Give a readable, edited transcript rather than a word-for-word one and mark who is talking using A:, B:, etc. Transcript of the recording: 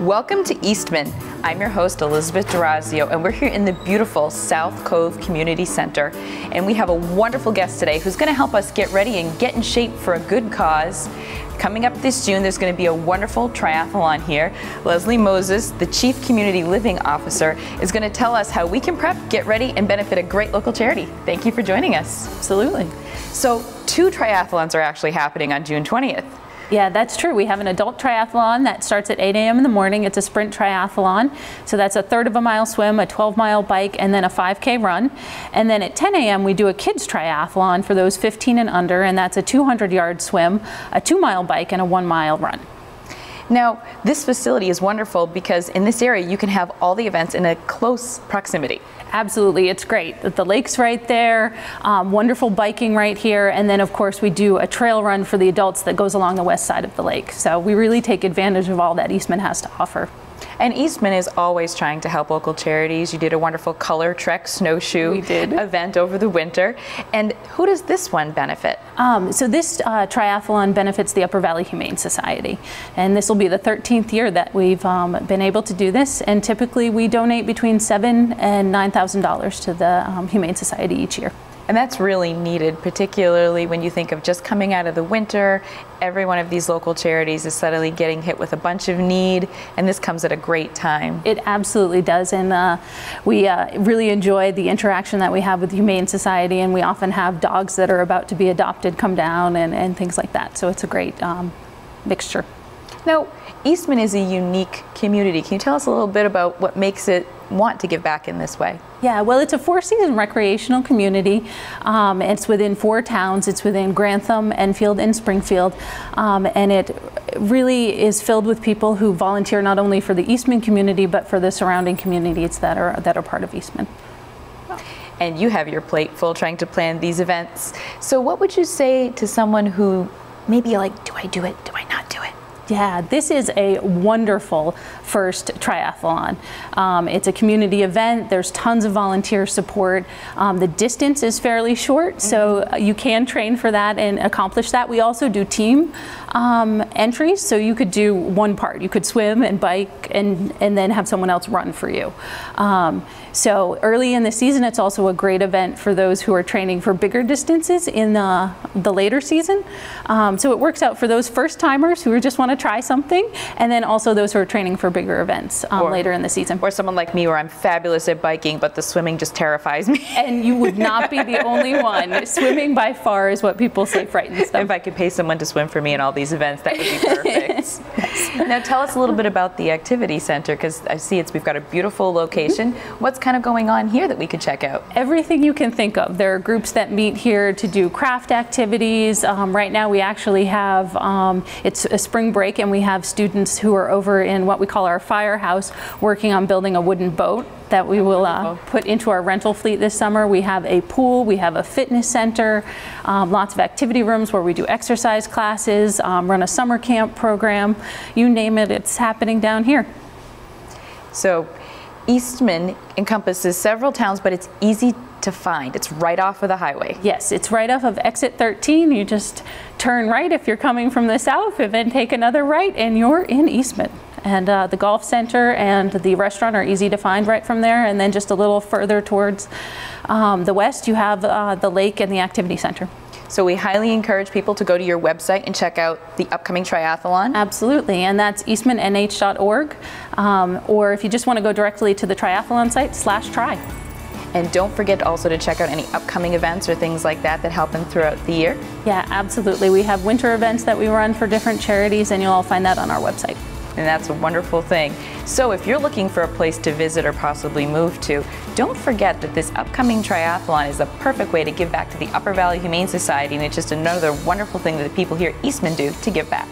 A: Welcome to Eastman. I'm your host, Elizabeth Durazio, and we're here in the beautiful South Cove Community Center. And we have a wonderful guest today who's going to help us get ready and get in shape for a good cause. Coming up this June, there's going to be a wonderful triathlon here. Leslie Moses, the Chief Community Living Officer, is going to tell us how we can prep, get ready, and benefit a great local charity. Thank you for joining us.
B: Absolutely.
A: So 2 triathlons are actually happening on June 20th.
B: Yeah, that's true. We have an adult triathlon that starts at 8 a.m. in the morning. It's a sprint triathlon. So that's a 1/3 of a mile swim, a 12-mile bike, and then a 5K run. And then at 10 a.m. we do a kids triathlon for those 15 and under, and that's a 200-yard swim, a 2-mile bike, and a 1-mile run.
A: Now, this facility is wonderful because in this area you can have all the events in a close proximity.
B: Absolutely, it's great. The lake's right there, wonderful biking right here, and then of course we do a trail run for the adults that goes along the west side of the lake. So we really take advantage of all that Eastman has to offer.
A: And Eastman is always trying to help local charities. You did a wonderful color trek snowshoe event over the winter. And who does this one benefit?
B: So this triathlon benefits the Upper Valley Humane Society. And this will be the 13th year that we've been able to do this. And typically we donate between $7,000 and $9,000 to the Humane Society each year.
A: And that's really needed, particularly when you think of just coming out of the winter. Every one of these local charities is suddenly getting hit with a bunch of need, and this comes at a great time.
B: It absolutely does, and we really enjoy the interaction that we have with the Humane Society, and we often have dogs that are about to be adopted come down and things like that, so it's a great mixture.
A: Now, Eastman is a unique community. Can you tell us a little bit about what makes it want to give back in this way?
B: Yeah, well, it's a 4-season recreational community. It's within 4 towns. It's within Grantham, Enfield, and Springfield. And it really is filled with people who volunteer not only for the Eastman community, but for the surrounding communities that are part of Eastman.
A: And you have your plate full trying to plan these events. So what would you say to someone who maybe like, do I do it? Do I not do it?
B: Yeah, this is a wonderful first triathlon. It's a community event. There's tons of volunteer support. The distance is fairly short, so you can train for that and accomplish that. We also do team entries, so you could do one part. You could swim and bike and then have someone else run for you. So early in the season, it's also a great event for those who are training for bigger distances in the later season. So it works out for those first timers who just want to try something, and then also those who are training for bigger events later in the season.
A: Or someone like me where I'm fabulous at biking, but the swimming just terrifies me.
B: And you would not be the only one. Swimming by far is what people say frightens them.
A: If I could pay someone to swim for me in all these events, that would be perfect. Yes. Now tell us a little bit about the activity center, because I see we've got a beautiful location. What's kind of going on here that we could check out?
B: Everything you can think of. There are groups that meet here to do craft activities. Right now we actually have, it's a spring break, and we have students who are over in what we call our firehouse working on building a wooden boat that we will put into our rental fleet this summer. We have a pool, we have a fitness center, lots of activity rooms where we do exercise classes, run a summer camp program. You name it, it's happening down here.
A: So Eastman encompasses several towns, but it's easy to find. It's right off of the highway.
B: Yes, it's right off of exit 13. You just turn right if you're coming from the south, and then take another right and you're in Eastman. And the golf center and the restaurant are easy to find right from there. And then just a little further towards the west, you have the lake and the activity center.
A: So we highly encourage people to go to your website and check out the upcoming triathlon.
B: Absolutely, and that's eastmannh.org. Or if you just want to go directly to the triathlon site, /try.
A: And don't forget also to check out any upcoming events or things like that that happen throughout the year.
B: Yeah, absolutely. We have winter events that we run for different charities, and you'll all find that on our website.
A: And that's a wonderful thing. So if you're looking for a place to visit or possibly move to, don't forget that this upcoming triathlon is a perfect way to give back to the Upper Valley Humane Society, and it's just another wonderful thing that the people here at Eastman do to give back.